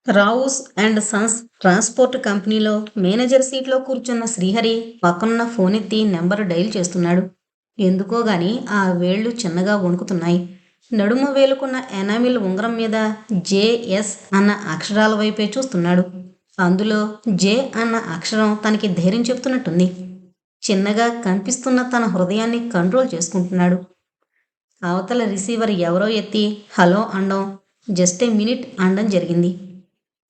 Rao's and Sons transport కంపెనీలో manager సీట్లో కూర్చున్న శ్రీహరి పక్కనున్న ఫోన్ ఎత్తి నెంబర్ డైల్ చేస్తున్నాడు. ఎందుకో గాని ఆ వేళ్లు చిన్నగా వణుకుతున్నాయి. నడుము వేలుకున్న ఎనామిల్ ఉంగరం మీద జేఎస్ అన్న అక్షరాల వైపే చూస్తున్నాడు. అందులో జే అన్న అక్షరం తనకి ధైర్యం చెప్తున్నట్టుంది. చిన్నగా కనిపిస్తున్న తన హృదయాన్ని కంట్రోల్ చేసుకుంటున్నాడు. అవతల రిసీవర్ ఎవరో ఎత్తి హలో అండం, జస్ట్ ఏ మినిట్ అండం జరిగింది.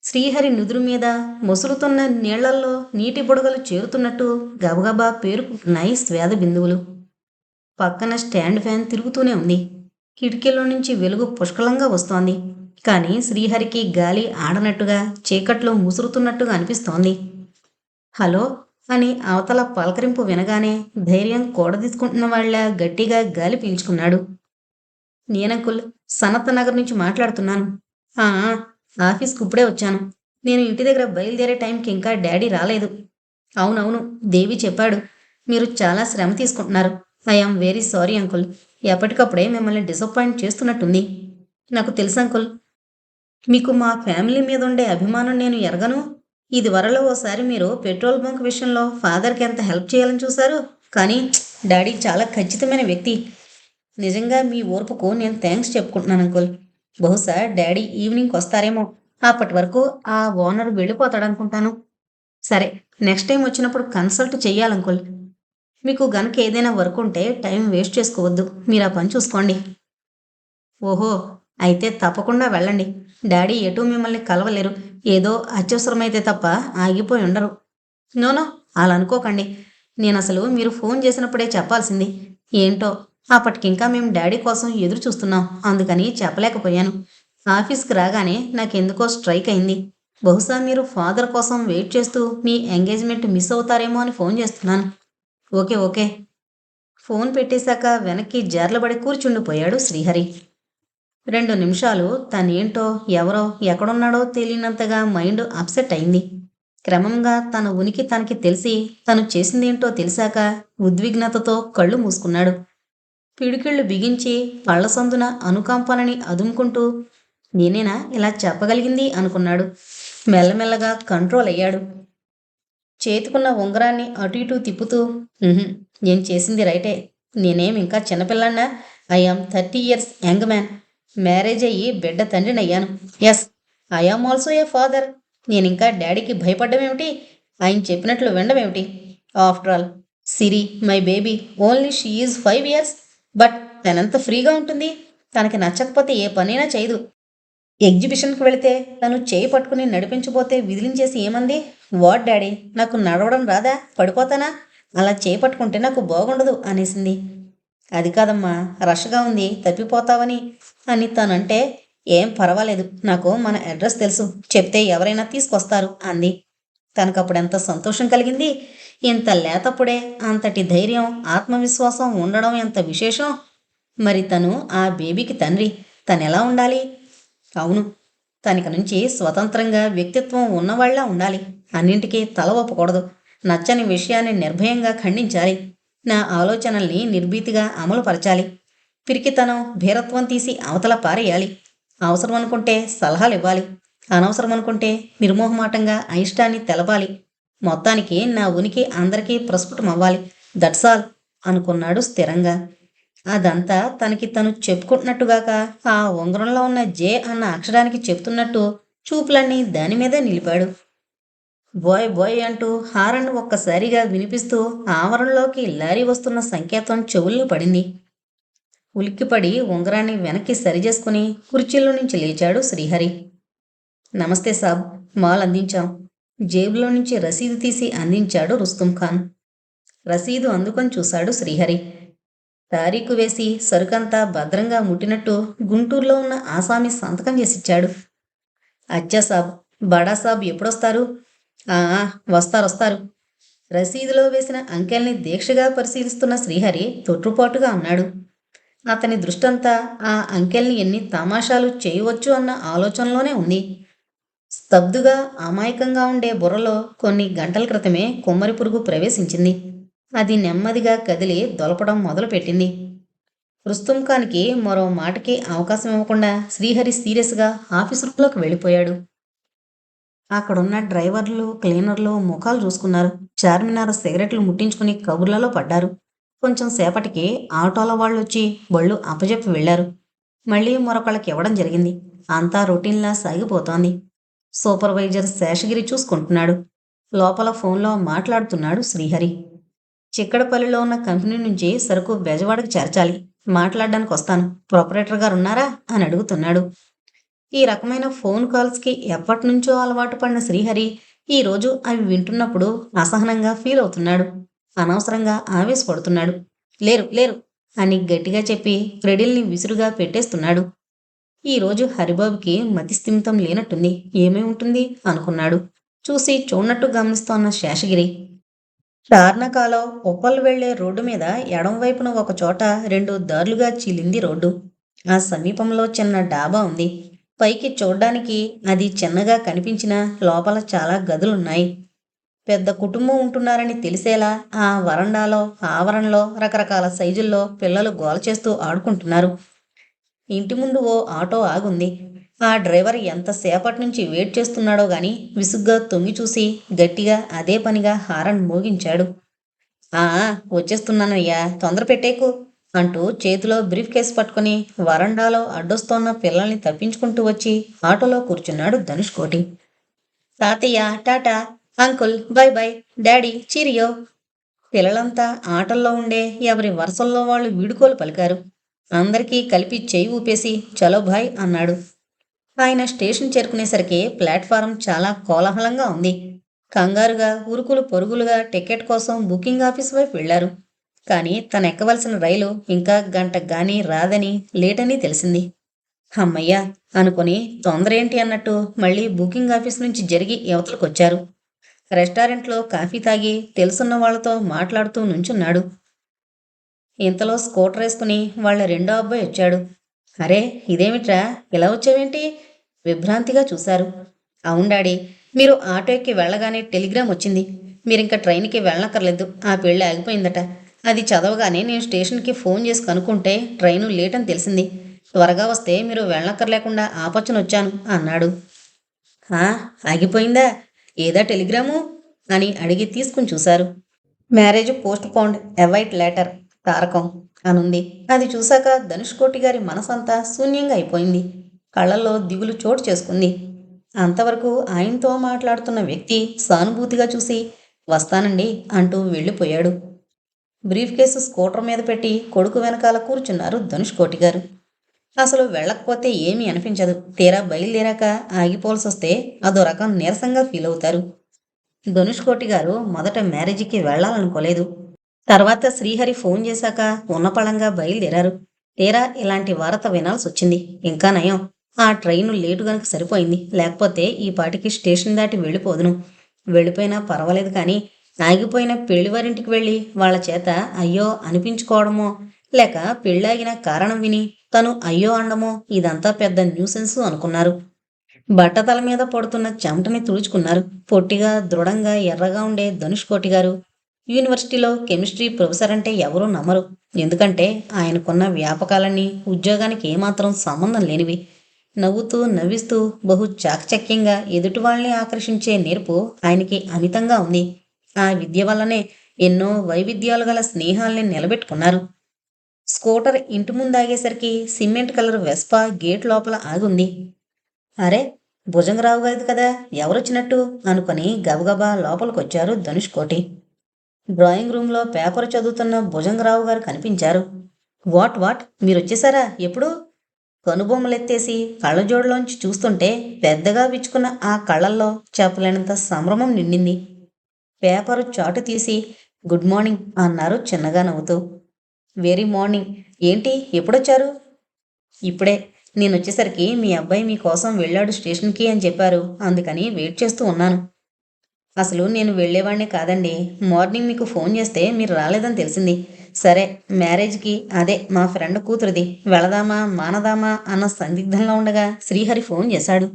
శ్రీహరి నుదురు మీద మొసులుతున్న నీళ్లల్లో నీటి బుడగలు చేరుతున్నట్టు గబగబా పేరుకుంటున్నాయి స్వేద బిందువులు. పక్కన స్టాండ్ ఫ్యాన్ తిరుగుతూనే ఉంది. కిటికీలో నుంచి వెలుగు పుష్కలంగా వస్తోంది. కానీ శ్రీహరికి గాలి ఆడనట్టుగా చీకట్లో ముసురుతున్నట్టుగా అనిపిస్తోంది. హలో అని అవతల పలకరింపు వినగానే ధైర్యం కూడదీసుకుంటున్న వాళ్ళ గట్టిగా గాలి పీల్చుకున్నాడు. నేనంకుల్, సనత్ నగర్ నుంచి మాట్లాడుతున్నాను. ఆ ఆఫీస్కి ఇప్పుడే వచ్చాను. నేను ఇంటి దగ్గర బయలుదేరే టైంకి ఇంకా డాడీ రాలేదు. అవునవును, దేవి చెప్పాడు. మీరు చాలా శ్రమ తీసుకుంటున్నారు. I am very sorry uncle. ఎప్పటికప్పుడే మిమ్మల్ని డిసప్పాయింట్ చేస్తున్నట్టుంది. నాకు తెలుసు అంకుల్, మీకు మా ఫ్యామిలీ మీద ఉండే అభిమానం నేను ఎరగను. ఇది వరలో ఓసారి మీరు పెట్రోల్ బంక్ విషయంలో ఫాదర్కి ఎంత హెల్ప్ చేయాలని చూశారు. కానీ డాడీ చాలా ఖచ్చితమైన వ్యక్తి. నిజంగా మీ ఓర్పుకు నేను థ్యాంక్స్ చెప్పుకుంటున్నాను అంకుల్. బహుశా డాడీ ఈవినింగ్కి వస్తారేమో. అప్పటి వరకు ఆ ఓనర్ వెళ్ళిపోతాడనుకుంటాను. సరే, నెక్స్ట్ టైం వచ్చినప్పుడు కన్సల్ట్ చెయ్యాలంకుల్. మీకు గనక ఏదైనా వర్క్ ఉంటే టైం వేస్ట్ చేసుకోవద్దు. మీరు ఆ పని చూసుకోండి. ఓహో, అయితే తప్పకుండా వెళ్ళండి. డాడీ ఎటూ మిమ్మల్ని కలవలేరు. ఏదో అత్యవసరమైతే తప్ప ఆగిపోయి ఉండరు. నోనో, అలా అనుకోకండి. నేను అసలు మీరు ఫోన్ చేసినప్పుడే చెప్పాల్సింది. ఏంటో అప్పటికింకా మేము డాడీ కోసం ఎదురు చూస్తున్నాం. అందుకని చెప్పలేకపోయాను. ఆఫీస్కి రాగానే నాకెందుకో స్ట్రైక్ అయింది. బహుశా మీరు ఫాదర్ కోసం వెయిట్ చేస్తూ మీ ఎంగేజ్మెంట్ మిస్ అవుతారేమో అని ఫోన్ చేస్తున్నాను. Okay okay. ఫోన్ పెట్టేశాక వెనక్కి జార్లబడి కూర్చుండిపోయాడు శ్రీహరి. 2 నిమిషాలు తనేంటో ఎవరో ఎక్కడున్నాడో తెలియనంతగా మైండ్ అప్సెట్ అయింది. క్రమంగా తన ఉనికి తనకి తెలిసి తను చేసిందేంటో తెలిసాక ఉద్విగ్నతతో కళ్ళు మూసుకున్నాడు. పిడికిళ్ళు బిగించి పళ్ల సందున అనుకంపనని అదుముకుంటూ నేనేనా ఇలా చెప్పగలిగింది అనుకున్నాడు. మెల్లమెల్లగా కంట్రోల్ అయ్యాడు. చేతికున్న ఉంగరాన్ని అటు ఇటు తిప్పుతూ నేను చేసింది రైటే. నేనేం ఇంకా చిన్నపిల్లన్నా. I am 30 years young man. Marriage అయ్యి బిడ్డ తండ్రినయ్యాను. Yes, I am also a father. నేనింకా డాడీకి భయపడ్డమేమిటి? ఆయన చెప్పినట్లు వినడమేమిటి? After all Siri my baby, only she is 5 years. But తనంత ఫ్రీగా ఉంటుంది. తనకి నచ్చకపోతే ఏ పనైనా చేయదు. ఎగ్జిబిషన్కి వెళితే తను చేయి పట్టుకుని నడిపించబోతే విదిలించేసి ఏమంది? వాట్ డాడీ, నాకు నడవడం రాదా? పడిపోతానా? అలా చేయి పట్టుకుంటే నాకు బాగుండదు అనేసింది. అది కాదమ్మా, రష్గా ఉంది, తప్పిపోతావని అని తనంటే ఏం పర్వాలేదు, నాకు మన అడ్రస్ తెలుసు, చెప్తే ఎవరైనా తీసుకొస్తారు అంది. తనకప్పుడు ఎంత సంతోషం కలిగింది. ఇంత లేతప్పుడే అంతటి ధైర్యం, ఆత్మవిశ్వాసం ఉండడం ఎంత విశేషం. మరి తను ఆ బేబీకి తండ్రి. తనెలా ఉండాలి? అవును, తనకి నుంచి స్వతంత్రంగా వ్యక్తిత్వం ఉన్నవాళ్లా ఉండాలి. అన్నింటికీ తల ఒప్పకూడదు. నచ్చని విషయాన్ని నిర్భయంగా ఖండించాలి. నా ఆలోచనల్ని నిర్భీతిగా అమలుపరచాలి. పిరికితనం, భీరత్వం తీసి అవతల పారేయాలి. అవసరం అనుకుంటే సలహాలు ఇవ్వాలి. అనవసరం అనుకుంటే నిర్మోహమాటంగా అయిష్టాన్ని తెలపాలి. మొత్తానికి నా ఉనికి అందరికీ ప్రస్ఫుటమవ్వాలి. దట్స్ ఆల్ అనుకున్నాడు స్థిరంగా. అదంతా తనకి తను చెప్పుకుంటున్నట్టుగాక ఆ ఉంగరంలో ఉన్న జే అన్న అక్షరానికి చెప్తున్నట్టు చూపులన్నీ దానిమీదే నిలిపాడు. బాయ్ బాయ్ అంటూ హారన్ ఒక్కసారిగా వినిపిస్తూ ఆవరణలోకి లారీ వస్తున్న సంకేతం చెవుల్లో పడింది. ఉలిక్కిపడి ఉంగరాన్ని వెనక్కి సరిచేసుకుని కుర్చీలో నుంచి లేచాడు శ్రీహరి. నమస్తే సాబ్, మాల్ అందించాం. జేబులో నుంచి రసీదు తీసి అందించాడు రుస్తుం ఖాన్. రసీదు అందుకొని చూశాడు శ్రీహరి. తారీఖు వేసి సరుకంతా భద్రంగా ముట్టినట్టు గుంటూరులో ఉన్న ఆసామి సంతకం చేసిచ్చాడు. అచ్చా సాబ్, బడా సాబ్ ఎప్పుడొస్తారు? ఆ వస్తారు. రసీదులో వేసిన అంకెల్ని దీక్షగా పరిశీలిస్తున్న శ్రీహరి తొట్టుపాటుగా అన్నాడు. అతని దృష్టంతా ఆ అంకెల్ని ఎన్ని తమాషాలు చేయవచ్చు అన్న ఆలోచనలోనే ఉంది. స్తబ్దుగా అమాయకంగా ఉండే బుర్రలో కొన్ని గంటల క్రితమే కొమ్మరి పురుగు ప్రవేశించింది. అది నెమ్మదిగా కదిలి దొలపడం మొదలుపెట్టింది. రుస్తుం ఖాన్కి మరో మాటకి అవకాశం ఇవ్వకుండా శ్రీహరి సీరియస్గా ఆఫీసు రూంలోకి వెళ్ళిపోయాడు. అక్కడున్న డ్రైవర్లు, క్లీనర్లు ముఖాలు చూసుకున్నారు. చార్మినార్ సిగరెట్లు ముట్టించుకుని కబుర్లలో పడ్డారు. కొంచెం సేపటికి ఆటోల వాళ్ళొచ్చి బళ్ళు అప్పజెప్పి వెళ్లారు. మళ్ళీ మరొకళ్ళకి ఇవ్వడం జరిగింది. అంతా రొటీన్‌లా సాగిపోతోంది. సూపర్వైజర్ శేషగిరి చూసుకుంటున్నాడు. లోపల ఫోన్‌లో మాట్లాడుతున్నాడు శ్రీహరి. చిక్కడపల్లిలో ఉన్న కంపెనీ నుంచి సరుకు బెజవాడకి చేర్చాలి. మాట్లాడడానికొస్తాను. ప్రొపరేటర్ గారున్నారా? అని అడుగుతున్నాడు. ఈ రకమైన ఫోన్ కాల్స్‌కి ఎప్పటినుంచో అలవాటు పడిన శ్రీహరి ఈరోజు అవి వింటున్నప్పుడు అసహనంగా ఫీల్ అవుతున్నాడు. అనవసరంగా ఆవేశపడుతున్నాడు. లేరు లేరు అని గట్టిగా చెప్పి క్రెడిల్ని విసురుగా పెట్టేస్తున్నాడు. ఈరోజు హరిబాబుకి మతిస్థిమితం లేనట్టుంది. ఏమై ఉంటుంది అనుకున్నాడు. చూసి చూడనట్టు గమనిస్తోన్న శేషగిరి. తార్నాకలో ఉప్పల్ వెళ్లే రోడ్డు మీద ఎడంవైపున ఒక చోట రెండు దారులుగా చీలింది రోడ్డు. ఆ సమీపంలో చిన్న డాబా ఉంది. పైకి చూడ్డానికి అది చిన్నగా కనిపించినా లోపల చాలా గదులున్నాయి. పెద్ద కుటుంబం ఉంటున్నారని తెలిసేలా ఆ వరండాలో, ఆవరణలో రకరకాల సైజుల్లో పిల్లలు గోల చేస్తూ ఆడుకుంటున్నారు. ఇంటి ముందు ఓ ఆటో ఆగుంది. ఆ డ్రైవర్ ఎంతసేపటి నుంచి వెయిట్ చేస్తున్నాడో గాని విసుగ్గా తొంగి చూసి గట్టిగా అదే పనిగా హారన్ మోగించాడు. ఆ వచ్చేస్తున్నానయ్యా, తొందర పెట్టేకు అంటూ చేతిలో బ్రీఫ్ కేస్ పట్టుకుని వరండాలో అడ్డొస్తోన్న పిల్లల్ని తప్పించుకుంటూ వచ్చి ఆటోలో కూర్చున్నాడు ధనుష్కోటి. తాతయ్య Tata, uncle by by, daddy cheerio. పిల్లలంతా ఆటల్లో ఉండే ఎవరి వరసల్లో వాళ్ళు వీడుకోలు పలికారు. అందరికీ కలిపి చెయ్యి ఊపేసి చలో భాయ్ అన్నాడు. ఆయన స్టేషన్ చేరుకునేసరికి ప్లాట్ఫారం చాలా కోలాహలంగా ఉంది. కంగారుగా ఉరుకులు పరుగులుగా టికెట్ కోసం బుకింగ్ ఆఫీస్ వైపు వెళ్లారు. కానీ తను ఎక్కవలసిన రైలు ఇంకా గంటకు గాని రాదని, లేటని తెలిసింది. హమ్మయ్య అనుకుని తొందరేంటి అన్నట్టు మళ్ళీ బుకింగ్ ఆఫీస్ నుంచి జరిగి యువతలకొచ్చారు. రెస్టారెంట్లో కాఫీ తాగి తెలుసున్న వాళ్లతో మాట్లాడుతూ నుంచున్నాడు. ఇంతలో స్కూటర్ వేసుకుని వాళ్ళ రెండో అబ్బాయి వచ్చాడు. అరే ఇదేమిట్రా, ఇలా వచ్చావేంటి? విభ్రాంతిగా చూశారు. అవును డాడీ, మీరు ఆటో ఎక్కి వెళ్ళగానే టెలిగ్రామ్ వచ్చింది. మీరింక ట్రైన్కి వెళ్ళనక్కర్లేదు, ఆ పెళ్ళి ఆగిపోయిందట. అది చదవగానే నేను స్టేషన్కి ఫోన్ చేసి కనుక్కుంటే ట్రైను లేట్ అని తెలిసింది. త్వరగా వస్తే మీరు వెళ్ళనక్కర్లేకుండా ఆపొచ్చనొచ్చాను అన్నాడు. ఆ ఆగిపోయిందా? ఏదా టెలిగ్రాము అని అడిగి తీసుకుని చూశారు. Marriage postponed, await letter, Tarakam అనుంది. అది చూశాక ధనుష్కోటి గారి మనసంతా శూన్యంగా అయిపోయింది. కళ్ళల్లో దిగులు చోటు చేసుకుంది. అంతవరకు ఆయనతో మాట్లాడుతున్న వ్యక్తి సానుభూతిగా చూసి వస్తానండి అంటూ వెళ్ళిపోయాడు. బ్రీఫ్ కేసు స్కూటర్ మీద పెట్టి కొడుకు వెనకాల కూర్చున్నారు ధనుష్కోటి గారు. అసలు వెళ్ళకపోతే ఏమీ అనిపించదు. తీరా బయలుదేరాక ఆగిపోవాల్సొస్తే అదో రకం నీరసంగా ఫీల్ అవుతారు. ధనుష్కోటి గారు మొదట మ్యారేజీకి వెళ్లాలనుకోలేదు. తర్వాత శ్రీహరి ఫోన్ చేశాక ఉన్నపళంగా బయలుదేరారు. తీరా ఇలాంటి వార్త వినాల్సొచ్చింది. ఇంకా నయం, ఆ ట్రైను లేటు గనుక సరిపోయింది. లేకపోతే ఈ పాటికి స్టేషన్ దాటి వెళ్ళిపోదును. వెళ్ళిపోయినా పర్వాలేదు కానీ ఆగిపోయిన పెళ్లివారింటికి వెళ్ళి వాళ్ళ చేత అయ్యో అనిపించుకోవడమో, లేక పెళ్ళాగిన కారణం విని తను అయ్యో అండమో ఇదంతా పెద్ద న్యూసెన్సు అనుకున్నారు. బట్టతల మీద పడుతున్న చెమటని తుడుచుకున్నారు. పొట్టిగా, దృఢంగా, ఎర్రగా ఉండే ధనుష్కోటి గారు యూనివర్సిటీలో కెమిస్ట్రీ ప్రొఫెసర్ అంటే ఎవరూ నమ్మరు. ఎందుకంటే ఆయనకున్న వ్యాపకాలన్నీ ఉద్యోగానికి ఏమాత్రం సంబంధం లేనివి. నవ్వుతూ నవ్విస్తూ బహు చాకచక్యంగా ఎదుటి వాళ్ళని ఆకర్షించే నేర్పు ఆయనకి అమితంగా ఉంది. ఆ విద్య వల్లనే ఎన్నో వైవిధ్యాలు గల స్నేహాల్ని నిలబెట్టుకున్నారు. స్కూటర్ ఇంటి ముందాగేసరికి సిమెంట్ కలర్ వెస్పా గేట్ లోపల ఆగుంది. అరే భుజంగరావు గారిది కదా, ఎవరొచ్చినట్టు అనుకుని గబగబా లోపలికొచ్చారు ధనుష్కోటి. డ్రాయింగ్ రూంలో పేపర్ చదువుతున్న భుజంగరావు గారు కనిపించారు. వాట్ మీరొచ్చేసారా? ఎప్పుడు? కనుబొమ్మలెత్తేసి కళ్ళజోడులోంచి చూస్తుంటే పెద్దగా విచ్చుకున్న ఆ కళ్ళల్లో చెప్పలేనంత సంభ్రమం నిండింది. పేపరు చాటు తీసి గుడ్ మార్నింగ్ అన్నారు చిన్నగా నవ్వుతూ. Very morning. ఏంటి ఎప్పుడొచ్చారు? ఇప్పుడే. నేనొచ్చేసరికి మీ అబ్బాయి మీకోసం వెళ్ళాడు స్టేషన్కి అని చెప్పారు. అందుకని వెయిట్ చేస్తూ ఉన్నాను. అసలు నేను వెళ్ళేవాడినే కాదండి. మార్నింగ్ మీకు ఫోన్ చేస్తే మీరు రాలేదని తెలిసింది. సరే మ్యారేజ్కి, అదే మా ఫ్రెండ్ కూతురిది, వెళదామా మానదామా అన్న సందిగ్ధంలో ఉండగా శ్రీహరి ఫోన్ చేశాడు.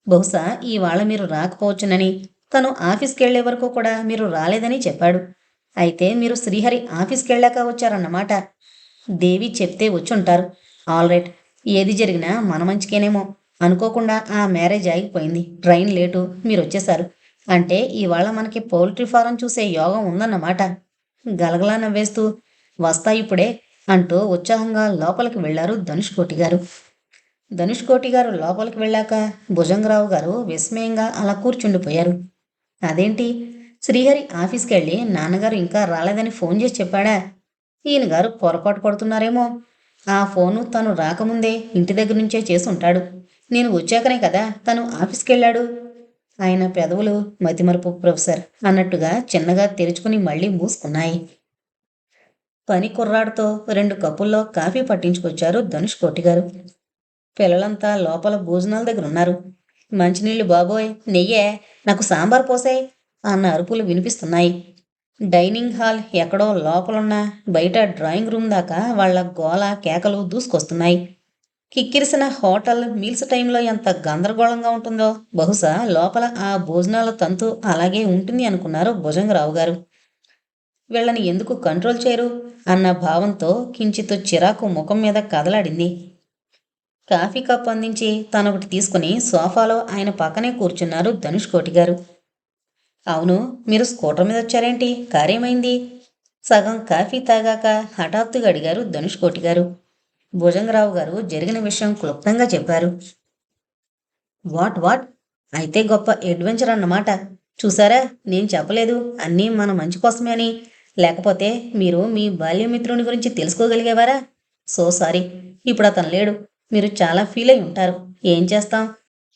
బహుశా ఇవాళ మీరు రాకపోవచ్చునని, తను ఆఫీస్కి వెళ్లే వరకు కూడా మీరు రాలేదని చెప్పాడు. అయితే మీరు శ్రీహరి ఆఫీస్కి వెళ్ళాక వచ్చారన్నమాట. దేవి చెప్తే వచ్చుంటారు. ఆల్ రైట్, ఏది జరిగినా మన మంచికేనేమో. అనుకోకుండా ఆ మ్యారేజ్ ఆగిపోయింది. ట్రైన్ లేటు, మీరొచ్చేశారు. అంటే ఇవాళ మనకి పౌల్ట్రీ ఫారం చూసే యోగం ఉందన్నమాట. గలగలా నవ్వేస్తూ వస్తా ఇప్పుడే అంటూ ఉత్సాహంగా లోపలికి వెళ్లారు ధనుష్కోటి గారు. ధనుష్కోటి గారు లోపలికి వెళ్ళాక భుజంగరావు గారు విస్మయంగా అలా కూర్చుండిపోయారు. అదేంటి, శ్రీహరి ఆఫీస్కి వెళ్ళి నాన్నగారు ఇంకా రాలేదని ఫోన్ చేసి చెప్పాడా? ఈయన గారు పొరపాటు పడుతున్నారేమో. ఆ ఫోను తను రాకముందే ఇంటి దగ్గర నుంచే చేసి ఉంటాడు. నేను వచ్చాకనే కదా తను ఆఫీస్కి వెళ్ళాడు. ఆయన పెదవులు మతిమరుపు ప్రొఫెసర్ అన్నట్టుగా చిన్నగా తెరుచుకుని మళ్ళీ మూసుకున్నాయి. పని కుర్రాడితో 2 కప్పుల్లో కాఫీ పట్టించుకొచ్చారు ధనుష్ కోటి గారు. పిల్లలంతా లోపల భోజనాల దగ్గర ఉన్నారు. మంచినీళ్ళు బాబోయ్, నెయ్యే, నాకు సాంబార్ పోసేయ్ అన్న అరుపులు వినిపిస్తున్నాయి. డైనింగ్ హాల్ ఎక్కడో లోపలున్న బయట డ్రాయింగ్ రూమ్ దాకా వాళ్ల గోల కేకలు దూసుకొస్తున్నాయి. కిక్కిరిసిన హోటల్ మీల్స్ టైంలో ఎంత గందరగోళంగా ఉంటుందో బహుశా లోపల ఆ భోజనాల తంతు అలాగే ఉంటుంది అనుకున్నారు భుజంగరావు గారు. వీళ్ళని ఎందుకు కంట్రోల్ చేయరు అన్న భావంతో కించిత్ చిరాకు ముఖం మీద కదలాడింది. కాఫీ కప్ అందించి తనొకటి తీసుకుని సోఫాలో ఆయన పక్కనే కూర్చున్నారు ధనుష్ కోటి గారు. అవును, మీరు స్కూటర్ మీద వచ్చారేంటి? కారేమైంది? సగం కాఫీ తాగాక హఠాత్తుగా అడిగారు ధనుష్ కోటి గారు. భుజంగరావు గారు జరిగిన విషయం క్లుప్తంగా చెప్పారు. వాట్ వాట్ అయితే గొప్ప అడ్వెంచర్ అన్నమాట. చూసారా, నేను చెప్పలేదు అన్నీ మన మంచి కోసమే అని. లేకపోతే మీరు మీ బాల్యమిత్రుని గురించి తెలుసుకోగలిగేవారా? సో సారీ, ఇప్పుడు అతను లేడు. మీరు చాలా ఫీల్ అయి ఉంటారు. ఏం చేస్తాం,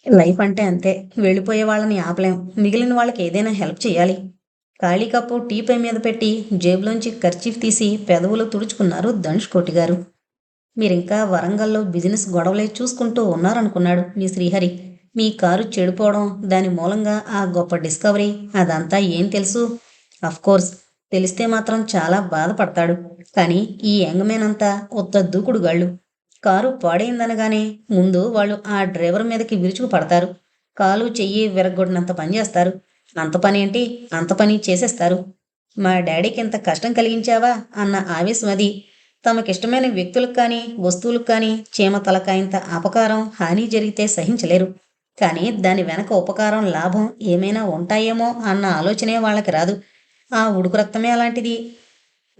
లైఫ్ అంటే అంతే. వెళ్ళిపోయే వాళ్ళని ఆపలేం. మిగిలిన వాళ్ళకి ఏదైనా హెల్ప్ చేయాలి. ఖాళీ కప్పు టీ పై మీద పెట్టి జేబులోంచి కర్చీఫ్ తీసి పెదవులు తుడుచుకున్నారు ధనుష్ కోటి గారు. మీరింకా వరంగల్లో బిజినెస్ గొడవలే చూసుకుంటూ ఉన్నారనుకున్నాడు మీ శ్రీహరి. మీ కారు చెడిపోవడం, దాని మూలంగా ఆ గొప్ప డిస్కవరీ, అదంతా ఏం తెలుసు? అఫ్కోర్స్ తెలిస్తే మాత్రం చాలా బాధపడతాడు. కానీ ఈ యంగ్మెన్ అంతా ఉత్త దూకుడుగాళ్ళు. కారు పాడైందనగానే ముందు వాళ్ళు ఆ డ్రైవర్ మీదకి విరుచుకు పడతారు. కాలు చెయ్యి విరగొడినంత పని చేస్తారు. అంత పని ఏంటి, అంత పని చేసేస్తారు. మా డాడీకి ఇంత కష్టం కలిగించావా అన్న ఆవేశం అది. తమకిష్టమైన వ్యక్తులకు కానీ వస్తువులకు కానీ చీమ తలకాయంత అపకారం హాని జరిగితే సహించలేరు. కానీ దాని వెనక ఉపకారం లాభం ఏమైనా ఉంటాయేమో అన్న ఆలోచనే వాళ్ళకి రాదు. ఆ ఉడుకు రక్తమే అలాంటిది.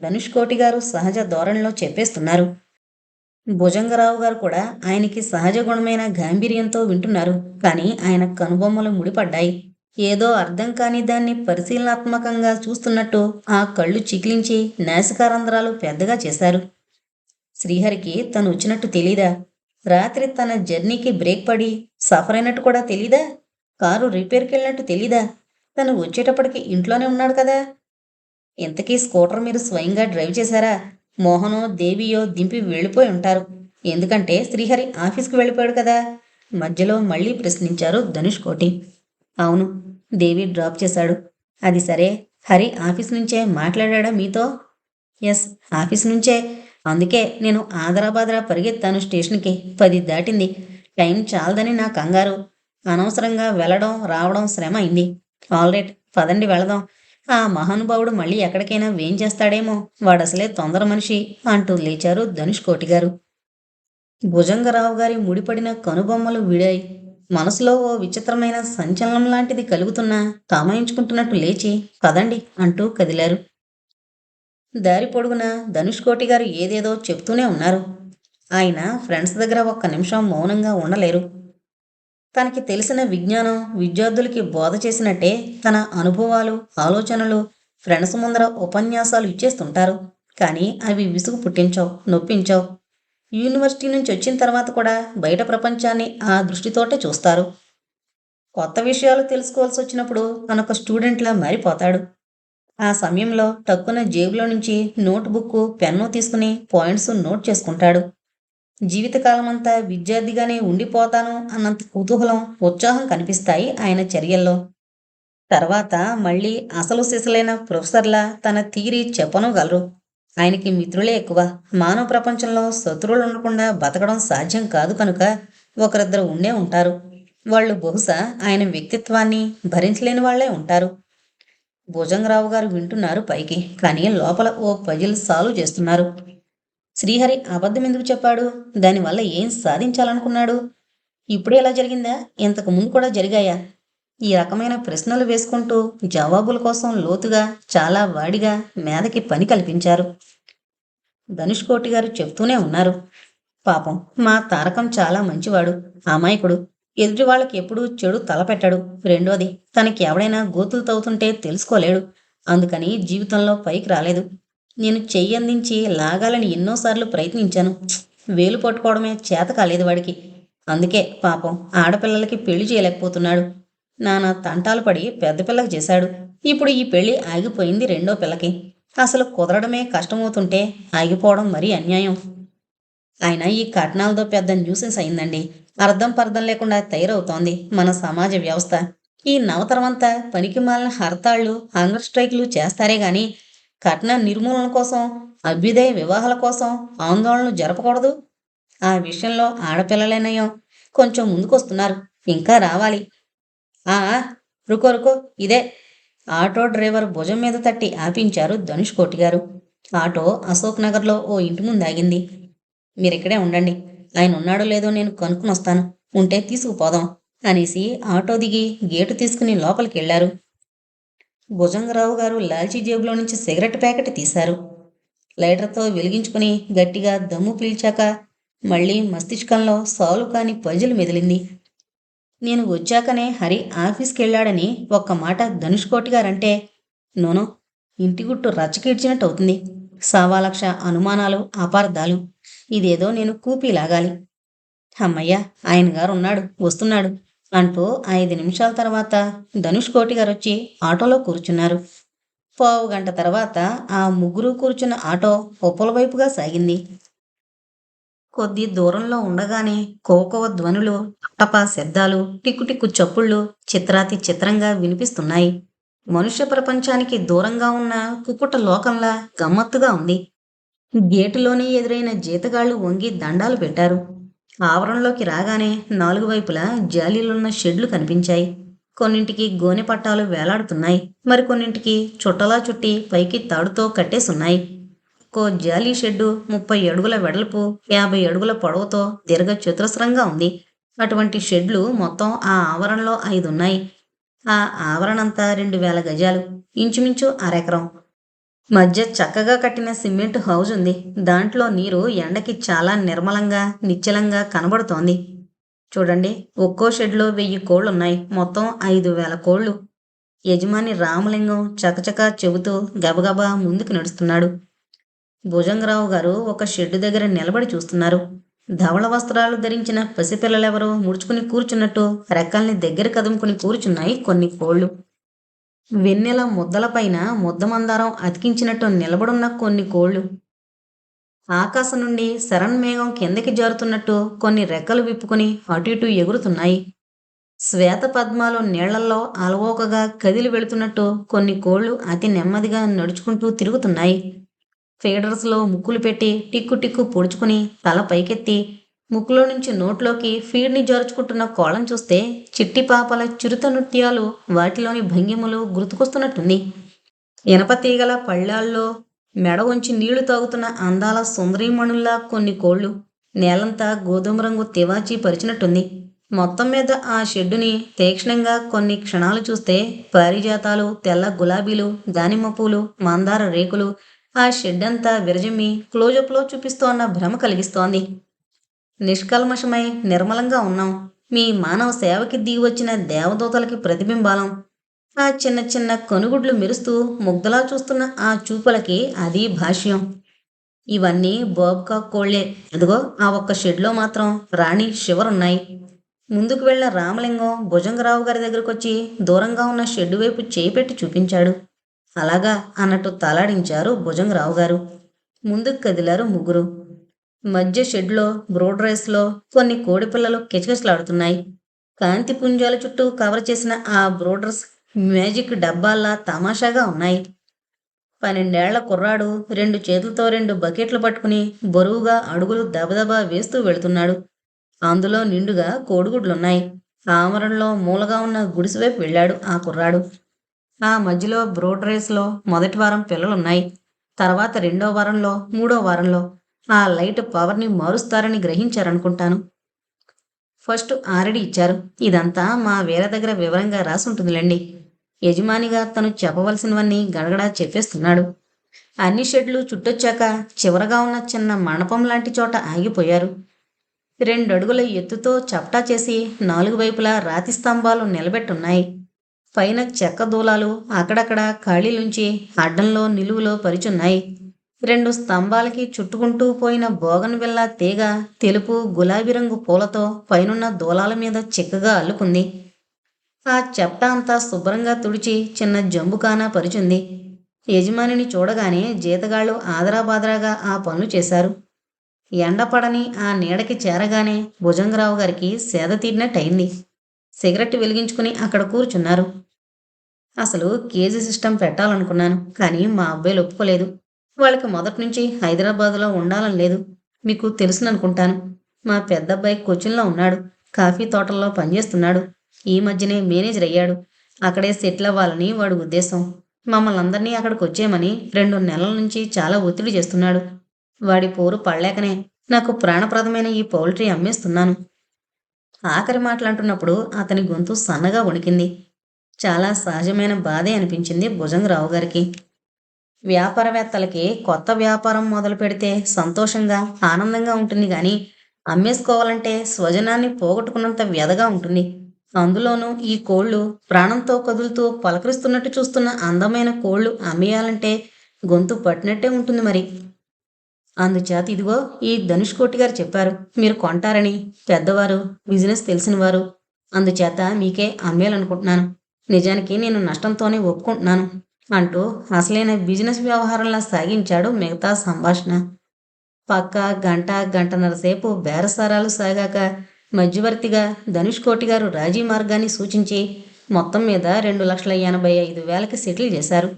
ధనుష్ కోటి గారు సహజ ధోరణిలో చెప్పేస్తున్నారు. భుజంగరావు గారు కూడా ఆయనకి సహజ గుణమైన గాంభీర్యంతో వింటున్నారు. కానీ ఆయన కనుబొమ్మలు ముడిపడ్డాయి. ఏదో అర్థం కాని దాన్ని పరిశీలనాత్మకంగా చూస్తున్నట్టు ఆ కళ్ళు చికిలించి నాసికారంధ్రాలు పెద్దగా చేశారు. శ్రీహరికి తను వచ్చినట్టు తెలీదా? రాత్రి తన జర్నీకి బ్రేక్ పడి సఫర్ అయినట్టు కూడా తెలీదా? కారు రిపేర్కి వెళ్ళినట్టు తెలీదా? తను వచ్చేటప్పటికి ఇంట్లోనే ఉన్నాడు కదా. ఇంతకీ స్కూటర్ మీరు స్వయంగా డ్రైవ్ చేశారా? మోహనో దేవియో దింపి వెళ్ళిపోయి ఉంటారు. ఎందుకంటే శ్రీహరి ఆఫీస్కి వెళ్ళిపోయాడు కదా. మధ్యలో మళ్ళీ ప్రశ్నించారు ధనుష్ కోటి. అవును, దేవి డ్రాప్ చేశాడు. అది సరే, హరి ఆఫీస్ నుంచే మాట్లాడా మీతో? ఎస్, ఆఫీస్ నుంచే. అందుకే నేను ఆదరాబాదరా పరిగెత్తాను స్టేషన్కి. 10 దాటింది. టైం చాలదని నా కంగారు. అనవసరంగా వెళ్ళడం రావడం శ్రమ అయింది. ఆల్రైట్, పదండి వెళదాం. ఆ మహానుభావుడు మళ్ళీ ఎక్కడికైనా వేంచేస్తాడేమో. వాడసలే తొందర మనిషి అంటూ లేచారు ధనుష్ కోటి గారు. భుజంగరావు గారి ముడిపడిన కనుబొమ్మలు విడాయి. మనసులో ఓ విచిత్రమైన సంచలనం లాంటిది కలుగుతున్నా తామాయించుకుంటున్నట్టు లేచి పదండి అంటూ కదిలారు. దారి పొడుగున ధనుష్ కోటి గారు ఏదేదో చెప్తూనే ఉన్నారు. ఆయన ఫ్రెండ్స్ దగ్గర ఒక్క నిమిషం మౌనంగా ఉండలేరు. తనకి తెలిసిన విజ్ఞానం విద్యార్థులకి బోధ చేసినట్టే తన అనుభవాలు ఆలోచనలు ఫ్రెండ్స్ ముందర ఉపన్యాసాలు ఇచ్చేస్తుంటారు. కానీ అవి విసుగు పుట్టించవు, నొప్పించవు. యూనివర్సిటీ నుంచి వచ్చిన తర్వాత కూడా బయట ప్రపంచాన్ని ఆ దృష్టితోటే చూస్తారు. కొత్త విషయాలు తెలుసుకోవాల్సి వచ్చినప్పుడు తనొక స్టూడెంట్లా మారిపోతాడు. ఆ సమయంలో టక్కున జేబులో నుంచి నోట్బుక్ పెన్ను తీసుకుని పాయింట్స్ నోట్ చేసుకుంటాడు. జీవితకాలమంతా విద్యార్థిగానే ఉండిపోతాను అన్నంత కుతూహలం ఉత్సాహం కనిపిస్తాయి ఆయన చర్యల్లో. తర్వాత మళ్ళీ అసలు సిసలైన ప్రొఫెసర్లా తన థియరీ చెప్పనగలరు. ఆయనకి మిత్రులే ఎక్కువ. మానవ ప్రపంచంలో శత్రువులు ఉండకుండా బతకడం సాధ్యం కాదు కనుక ఒకరిద్దరు ఉండే ఉంటారు. వాళ్ళు బహుశా ఆయన వ్యక్తిత్వాన్ని భరించలేని వాళ్లే ఉంటారు. భుజంగరావు గారు వింటున్నారు పైకి, కానీ లోపల ఓ పజిల్ సాల్వ్ చేస్తున్నారు. శ్రీహరి అబద్ధం ఎందుకు చెప్పాడు? దానివల్ల ఏం సాధించాలనుకున్నాడు? ఇప్పుడే ఎలా జరిగిందా? ఇంతకు ముందు కూడా జరిగాయా? ఈ రకమైన ప్రశ్నలు వేసుకుంటూ జవాబుల కోసం లోతుగా, చాలా వాడిగా మేధకి పని కల్పించారు. ధనుష్ కోటి గారు చెప్తూనే ఉన్నారు. పాపం మా తారకం చాలా మంచివాడు, అమాయకుడు. ఎదుటి వాళ్ళకి ఎప్పుడూ చెడు తలపెట్టడు. రెండోది, తనకి ఎవడైనా గోతులు తవ్వుతుంటే తెలుసుకోలేడు. అందుకని జీవితంలో పైకి రాలేదు. నేను చెయ్యందించి లాగాలని ఎన్నోసార్లు ప్రయత్నించాను. వేలు పట్టుకోవడమే చేత కాలేదు వాడికి. అందుకే పాపం ఆడపిల్లలకి పెళ్లి చేయలేకపోతున్నాడు. నానా తంటాలు పడి పెద్ద పిల్లకి చేశాడు. ఇప్పుడు ఈ పెళ్లి ఆగిపోయింది రెండో పిల్లకి. అసలు కుదరడమే కష్టమవుతుంటే ఆగిపోవడం మరీ అన్యాయం. అయినా ఈ కట్నాలతో పెద్ద న్యూసెన్స్ అయిందండి. అర్థం పర్థం లేకుండా తయారవుతోంది మన సమాజ వ్యవస్థ. ఈ నవతరమంతా పనికి మాలిన హర్తాళ్ళు, హంగర్ స్ట్రైకులు చేస్తారే గాని కట్న నిర్మూలన కోసం, అభ్యుదయ వివాహాల కోసం ఆందోళనలు జరపకూడదు. ఆ విషయంలో ఆడపిల్లలేనయం కొంచెం ముందుకొస్తున్నారు. ఇంకా రావాలి. ఆ ఆ, రుకో రుకో, ఇదే. ఆటో డ్రైవర్ భుజం మీద తట్టి ఆపించారు ధనుష్ కోటి గారు. ఆటో అశోక్ నగర్లో ఓ ఇంటి ముందు ఆగింది. మీరిక్కడే ఉండండి. ఆయన ఉన్నాడో లేదో నేను కనుక్కుని వస్తాను. ఉంటే తీసుకుపోదాం అనేసి ఆటో దిగి గేటు తీసుకుని లోపలికి వెళ్లారు. భుజంగరావు గారు లాల్చీ జేబులో నుంచి సిగరెట్ ప్యాకెట్ తీశారు. లైటర్తో వెలిగించుకుని గట్టిగా దమ్ము పీల్చాక మళ్ళీ మస్తిష్కంలో సాల్వ్ కాని పజిల్ మెదిలింది. నేను వచ్చాకనే హరి ఆఫీస్కి వెళ్ళాడని ఒక్క మాట ధనుష్ కోటి గారంటే నోనో, ఇంటి గుట్టు రచ్చకీడ్చినట్టు అవుతుంది. సవాలక్ష అనుమానాలు, అపార్థాలు. ఇదేదో నేను కూపీ లాగాలి. అమ్మయ్య, ఆయన గారు ఉన్నాడు, వస్తున్నాడు అంటూ 5 నిమిషాల తర్వాత ధనుష్ కోటి గారు వచ్చి ఆటోలో కూర్చున్నారు. పావుగంట తర్వాత ఆ ముగ్గురు కూర్చున్న ఆటో ఉప్పల వైపుగా సాగింది. కొద్ది దూరంలో ఉండగానే కోకవ ధ్వనులు, టపా శబ్దాలు, టిక్కుటిక్కు చప్పుళ్ళు చిత్రాతి చిత్రంగా వినిపిస్తున్నాయి. మనుష్య ప్రపంచానికి దూరంగా ఉన్న కుక్కుట లోకంలా గమ్మత్తుగా ఉంది. గేటులోనే ఎదురైన జీతగాళ్లు వంగి దండాలు పెట్టారు. ఆవరణలోకి రాగానే 4 వైపులా జాలీలున్న షెడ్లు కనిపించాయి. కొన్నింటికి గోనె పట్టాలు వేలాడుతున్నాయి. మరికొన్నింటికి చుట్టలా చుట్టి పైకి తాడుతో కట్టేసున్నాయి. ఒక్కో జాలీ షెడ్డు 30 అడుగుల వెడల్పు, 50 అడుగుల పొడవుతో దీర్ఘ చతురస్రంగా ఉంది. అటువంటి షెడ్లు మొత్తం ఆ ఆవరణలో 5 ఉన్నాయి. ఆ ఆవరణంతా 2000 గజాలు, ఇంచుమించు అరెకరం. మధ్య చక్కగా కట్టిన సిమెంట్ హౌజ్ ఉంది. దాంట్లో నీరు ఎండకి చాలా నిర్మలంగా, నిశ్చలంగా కనబడుతోంది. చూడండి, ఒక్కో షెడ్లో 1000 కోళ్లున్నాయి. మొత్తం 5000 కోళ్లు. యజమాని రామలింగం చకచకా చెబుతూ గబగబా ముందుకు నడుస్తున్నాడు. భుజంగరావు గారు ఒక షెడ్డు దగ్గర నిలబడి చూస్తున్నారు. ధవళ వస్త్రాలు ధరించిన పసిపిల్లలెవరో ముడుచుకుని కూర్చున్నట్టు రెక్కల్ని దగ్గర కదుముకుని కూర్చున్నాయి కొన్ని కోళ్లు. వెన్నెల ముద్దలపైన ముద్దమందారం అతికించినట్టు నిలబడున్న కొన్ని కోళ్లు. ఆకాశం నుండి శరన్మేఘం కిందకి జారుతున్నట్టు కొన్ని రెక్కలు విప్పుకుని అటు ఇటు ఎగురుతున్నాయి. శ్వేత పద్మాలు నీళ్లల్లో అలవోకగా కదిలి వెళుతున్నట్టు కొన్ని కోళ్లు అతి నెమ్మదిగా నడుచుకుంటూ తిరుగుతున్నాయి. ఫీడర్స్లో ముక్కులు పెట్టి టిక్కు టిక్కు పొడుచుకుని తల పైకెత్తి ముక్కులో నుంచి నోట్లోకి ఫీడ్ని జారుచుకుంటున్న కోళ్ళను చూస్తే చిట్టి పాపల చిరుత నృత్యాలు, వాటిలోని భంగిమలు గుర్తుకొస్తున్నట్టుంది. ఇనప తీగల పళ్ళాల్లో మెడ ఉంచి నీళ్లు తాగుతున్న అందాల సుందరీమణుల్లా కొన్ని కోళ్లు. నేలంతా గోధుమ రంగు తివాచీ పరిచినట్టుంది. మొత్తం మీద ఆ షెడ్డుని తీక్షణంగా కొన్ని క్షణాలు చూస్తే పారిజాతాలు, తెల్ల గులాబీలు, దానిమ్మ పూలు, మందార రేకులు ఆ షెడ్డంతా విరజిమ్మి క్లోజప్లో చూపిస్తోన్న భ్రమ కలిగిస్తోంది. నిష్కల్మషమై నిర్మలంగా ఉన్నాం. మీ మానవ సేవకి దిగి వచ్చిన దేవదూతలకి ప్రతిబింబాలం. ఆ చిన్న చిన్న కనుగుడ్లు మెరుస్తూ ముగ్ధలా చూస్తున్న ఆ చూపులకి అది భాష్యం. ఇవన్నీ బాబ్కాక్ కోళ్లే. అదిగో ఆ ఒక్క షెడ్లో మాత్రం రాణి షివరున్నాయి. ముందుకు వెళ్ళిన రామలింగం భుజంగరావు గారి దగ్గరకొచ్చి దూరంగా ఉన్న షెడ్డు వైపు చేయి పెట్టి చూపించాడు. అలాగా అన్నట్టు తలాడించారు భుజంగరావు గారు. ముందుకు కదిలారు ముగ్గురు. మధ్య షెడ్లో బ్రోడ్ రైస్లో కొన్ని కోడిపిల్లలు కిచకిచలాడుతున్నాయి. కాంతి పుంజాల చుట్టూ కవర్ చేసిన ఆ బ్రోడర్స్ మ్యాజిక్ డబ్బాల్లా తమాషాగా ఉన్నాయి. 12 ఏళ్ల కుర్రాడు 2 చేతులతో 2 బకెట్లు పట్టుకుని బరువుగా అడుగులు దబదబా వేస్తూ వెళుతున్నాడు. అందులో నిండుగా కోడిగుడ్లున్నాయి. ఆమరణలో మూలగా ఉన్న గుడిసెవైపు వెళ్ళాడు ఆ కుర్రాడు. ఆ మధ్యలో బ్రోడ్ రేస్లో మొదటి వారం పిల్లలున్నాయి. తర్వాత 2వ వారంలో, 3వ వారంలో ఆ లైట్ పవర్ని మారుస్తారని గ్రహించారనుకుంటాను. ఫస్ట్ ఆల్రెడీ ఇచ్చారు. ఇదంతా మా వేరే దగ్గర వివరంగా రాసి ఉంటుందిలేండి. యజమానిగా తను చెప్పవలసినవన్నీ గడగడా చెప్పేస్తున్నాడు. అన్ని షెడ్లు చుట్టొచ్చాక చివరగా ఉన్న చిన్న మండపం లాంటి చోట ఆగిపోయారు. 2 అడుగుల ఎత్తుతో చప్టా చేసి 4 వైపులా రాతి స్తంభాలు నిలబెట్టున్నాయి. పైన చెక్క దూలాలు అక్కడక్కడ ఖాళీలుంచి అడ్డంలో నిలువులో పరిచున్నాయి. 2 స్తంభాలకి చుట్టుకుంటూ పోయిన బోగన్విల్లా తీగ తెలుపు గులాబీ రంగు పూలతో పైనున్న దూలాల మీద చిక్కగా అల్లుకుంది. ఆ చెప్ట అంతా శుభ్రంగా తుడిచి చిన్న జంబుకానా పరిచుంది. యజమానిని చూడగానే జీతగాళ్ళు ఆదరాబాదరాగా ఆ పనులు చేశారు. ఎండపడని ఆ నీడకి చేరగానే భుజంగరావు గారికి సేద తీరినట్టయింది. సిగరెట్ వెలిగించుకుని అక్కడ కూర్చున్నారు. అసలు కేజీ సిస్టమ్ పెట్టాలనుకున్నాను, కానీ మా అబ్బాయిలు ఒప్పుకోలేదు. వాళ్ళకి మొదటి నుంచి హైదరాబాదులో ఉండాలని లేదు. మీకు తెలుసుననుకుంటాను. మా పెద్దబ్బాయి కొచ్చిన్లో ఉన్నాడు. కాఫీ తోటల్లో పనిచేస్తున్నాడు. ఈ మధ్యనే మేనేజర్ అయ్యాడు. అక్కడే సెటిల్ అవ్వాలని వాడి ఉద్దేశం. మమ్మల్ని అందరినీ అక్కడికి వచ్చేయమని 2 నెలల నుంచి చాలా ఒత్తిడి చేస్తున్నాడు. వాడి పోరు పడలేకనే నాకు ప్రాణప్రదమైన ఈ పౌల్ట్రీ అమ్మేస్తున్నాను. ఆఖరి మాటలంటున్నప్పుడు అతని గొంతు సన్నగా వణికింది. చాలా సహజమైన బాధే అనిపించింది భుజంగరావు గారికి. వ్యాపారవేత్తలకి కొత్త వ్యాపారం మొదలు పెడితే సంతోషంగా ఆనందంగా ఉంటుంది గాని అమ్మేసుకోవాలంటే స్వజనాన్ని పోగొట్టుకున్నంత వ్యధగా ఉంటుంది. అందులోనూ ఈ కోళ్లు ప్రాణంతో కదులుతూ పలకరిస్తున్నట్టు చూస్తున్న అందమైన కోళ్లు అమ్మేయాలంటే గొంతు పట్టినట్టే ఉంటుంది మరి. అందుచేత ఇదిగో ఈ ధనుష్ కోటి గారు చెప్పారు మీరు కొంటారని. పెద్దవారు, బిజినెస్ తెలిసినవారు. అందుచేత మీకే అమ్మేయాలనుకుంటున్నాను. నిజానికి నేను నష్టంతోనే ఒప్పుకుంటున్నాను అంటూ అసలైన బిజినెస్ వ్యవహారంలా సాగించాడు మిగతా సంభాషణ. పక్క గంట గంటన్నర సేపు బేరసారాలు సాగాక మధ్యవర్తిగా ధనుష్ కోటి గారు రాజీ మార్గాన్ని సూచించి మొత్తం మీద 2,85,000కి సెటిల్ చేశారు.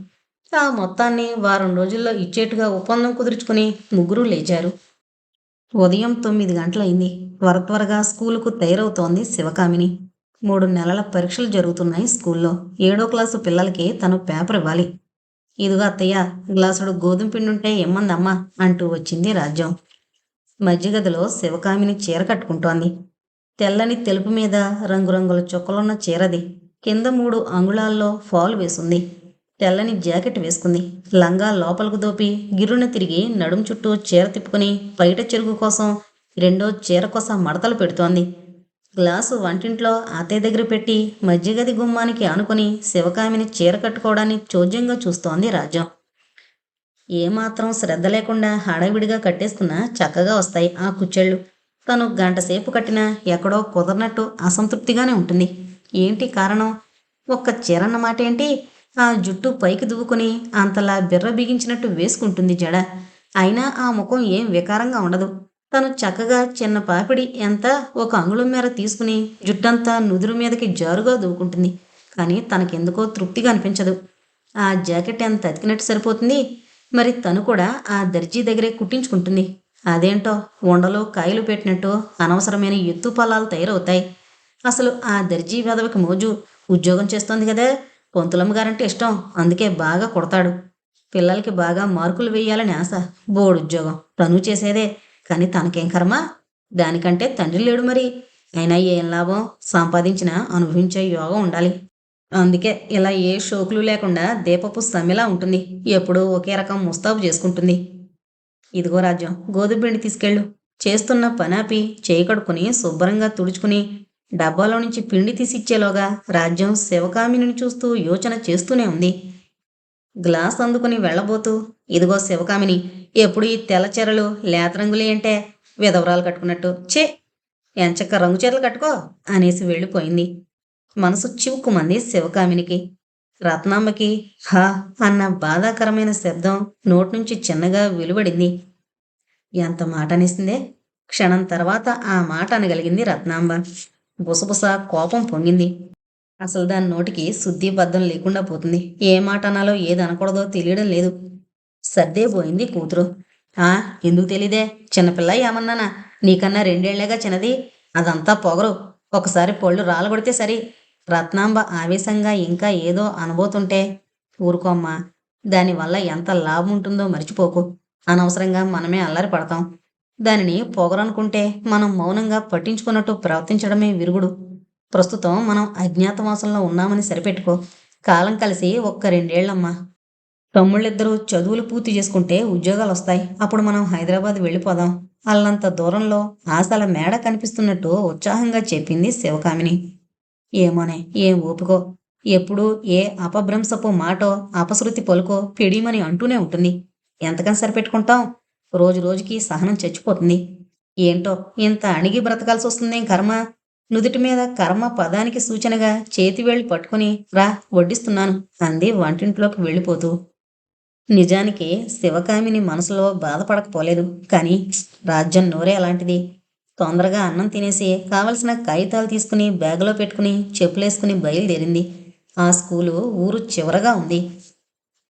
ఆ మొత్తాన్ని వారం రోజుల్లో ఇచ్చేట్టుగా ఒప్పందం కుదుర్చుకుని ముగ్గురు లేచారు. ఉదయం 9 గంటలైంది. త్వరగా స్కూలుకు తయారవుతోంది శివకామిని. 3 నెలల పరీక్షలు జరుగుతున్నాయి స్కూల్లో. 7వ క్లాసు పిల్లలకి తను పేపర్ ఇవ్వాలి. ఇదిగో అత్తయ్య, గ్లాసుడు గోధుమ పిండుంటే ఇమ్మందమ్మా అంటూ వచ్చింది రాజ్యం. మధ్యగదిలో శివకామిని చీర కట్టుకుంటోంది. తెల్లని తెలుపు మీద రంగురంగుల చుక్కలున్న చీరది. కింద 3 అంగుళాల్లో ఫాల్ వేసుంది. తెల్లని జాకెట్ వేసుకుంది. లంగా లోపలకు దోపి గిర్రున తిరిగి నడుం చుట్టూ చీర తిప్పుకుని బయట చెరుగు కోసం 2వ చీర కోసం మడతలు పెడుతోంది. గ్లాసు వంటింట్లో అత్తయ్య దగ్గర పెట్టి మధ్యగది గుమ్మానికి ఆనుకుని శివకామిని చీర కట్టుకోవడాన్ని చోద్యంగా చూస్తోంది రాజ్యం. ఏమాత్రం శ్రద్ధ లేకుండా హడావిడిగా కట్టేసుకున్నా చక్కగా వస్తాయి ఆ కుచ్చెళ్ళు. తను గంటసేపు కట్టినా ఎక్కడో కుదరనట్టు అసంతృప్తిగానే ఉంటుంది. ఏంటి కారణం? ఒక్క చీరన్నమాట ఏంటి? ఆ జుట్టు పైకి దువ్వుకుని అంతలా బిర్ర బిగించినట్టు వేసుకుంటుంది జడ. అయినా ఆ ముఖం ఏం వికారంగా ఉండదు. తను చక్కగా చిన్న పాపిడి ఎంత ఒక అంగుళం మేర తీసుకుని జుట్టంతా నుదురు మీదకి జారుగా దువ్వుకుంటుంది. కానీ తనకెందుకో తృప్తిగా అనిపించదు. ఆ జాకెట్ ఎంత అతికినట్టు సరిపోతుంది. మరి తను కూడా ఆ దర్జీ దగ్గరే కుట్టించుకుంటుంది. అదేంటో ఉండలో కాయలు పెట్టినట్టు అనవసరమైన ఎత్తు పొలాలు తయారవుతాయి. అసలు ఆ దర్జీ వెధవకి మోజు. ఉద్యోగం చేస్తోంది కదా, పొంతులమ్మ గారంటే ఇష్టం, అందుకే బాగా కుడతాడు. పిల్లలకి బాగా మార్కులు వేయాలని ఆశ. బోర్డుద్యోగం తను చేసేదే, కానీ తనకేం కర్మ? దానికంటే తండ్రి లేడు మరి. అయినా ఏం లాభం? సంపాదించినా అనుభవించే యోగం ఉండాలి. అందుకే ఇలా ఏ షోకులు లేకుండా దీపపు సమ్మెలా ఉంటుంది. ఎప్పుడూ ఒకే రకం ముస్తాబు చేసుకుంటుంది. ఇదిగో రాజ్యం, గోధుమ పిండి తీసుకెళ్ళు. చేస్తున్న పనాపి చేయి కడుక్కుని శుభ్రంగా తుడుచుకుని డబ్బాలో నుంచి పిండి తీసిచ్చేలోగా రాజ్యం శివకామిని చూస్తూ యోచన చేస్తూనే ఉంది. గ్లాస్ అందుకుని వెళ్ళబోతూ, ఇదిగో శివకామిని, ఎప్పుడు ఈ తెల్ల చీరలు లేత రంగులే అంటే విధవరాలు కట్టుకున్నట్టు, చే ఎంచక్క రంగు చీరలు కట్టుకో అనేసి వెళ్ళిపోయింది. మనసు చివుక్కుమంది శివకామినికి. రత్నామ్మకి హా అన్న బాధాకరమైన శబ్దం నోట్నుంచి చిన్నగా వెలువడింది. ఎంత మాట అనేసిందే! క్షణం తర్వాత ఆ మాట అనగలిగింది రత్నాంబ. బుసబుస కోపం పొంగింది. అసలు దాని నోటికి శుద్ధి బద్ధం లేకుండా పోతుంది. ఏ మాట అనాలో ఏది అనకూడదో తెలియడం లేదు. సర్దేపోయింది కూతురు. ఎందుకు తెలీదే? చిన్నపిల్ల ఏమన్నానా? నీకన్నా 2 ఏళ్లేగా చిన్నది. అదంతా పొగరు. ఒకసారి పళ్ళు రాలగొడితే సరి. రత్నాంబ ఆవేశంగా ఇంకా ఏదో అనబోతుంటే, ఊరుకోమ్మా, దానివల్ల ఎంత లాభం ఉంటుందో మర్చిపోకు. అనవసరంగా మనమే అల్లరి పడతాం. దానిని పొగరనుకుంటే మనం మౌనంగా పట్టించుకున్నట్టు ప్రవర్తించడమే విరుగుడు. ప్రస్తుతం మనం అజ్ఞాతవాసంలో ఉన్నామని సరిపెట్టుకో. కాలం కలిసి ఒక్క 2 ఏళ్లమ్మా. తమ్ముళ్ళిద్దరూ చదువులు పూర్తి చేసుకుంటే ఉద్యోగాలొస్తాయి. అప్పుడు మనం హైదరాబాద్ వెళ్ళిపోదాం. అల్లంత దూరంలో ఆశల మేడ కనిపిస్తున్నట్టు ఉత్సాహంగా చెప్పింది శివకామిని. ఏమోనే, ఏం ఓపికో. ఎప్పుడూ ఏ అపభ్రంశపు మాటో, అపశృతి పలుకో పిడీమని అంటూనే ఉంటుంది. ఎంతకని సరిపెట్టుకుంటాం? రోజు రోజుకి సహనం చచ్చిపోతుంది. ఏంటో ఇంత అణిగి బ్రతకాల్సొస్తుందేం కర్మ! నుదుటి మీద కర్మ పదానికి సూచనగా చేతివేళ్లు పట్టుకుని రా వడ్డిస్తున్నాను అంది వంటింట్లోకి వెళ్ళిపోతూ. నిజానికి శివకామిని మనసులో బాధపడకపోలేదు. కానీ రాజ్యం నోరే అలాంటిది. తొందరగా అన్నం తినేసి కావలసిన కాగితాలు తీసుకుని బ్యాగులో పెట్టుకుని చెప్పులేసుకుని బయలుదేరింది. ఆ స్కూలు ఊరు చివరగా ఉంది.